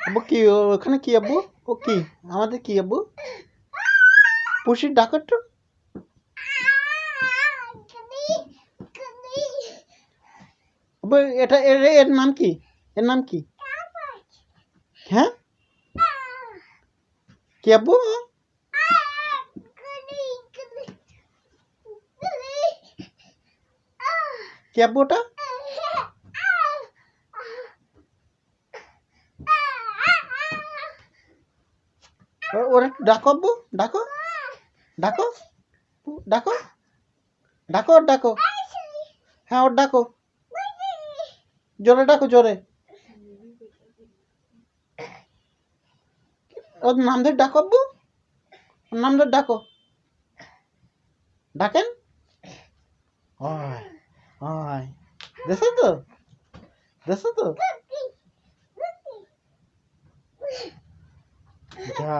আব্বু কি ওখানে কি আব্বু? ও কি আমাদের কি আব্বু? পুষির ডাকো একটু। আব্বু এটা এর নাম কি? এর নাম কি? হ্যাঁ কি আব্বু? কি আব্বু ওটা? ওরা ডাকো আব্বু, ডাকো ডাকো ডাকো ডাকো ওর ডাকো। হ্যাঁ ওর ডাকো, জোরে ডাকো জোরে। ওর নাম ধরে ডাকো আব্বু, ওর নাম ধরে ডাকো। ডাকেন। হয় হয়, দেখো তো, দেখো তো, যা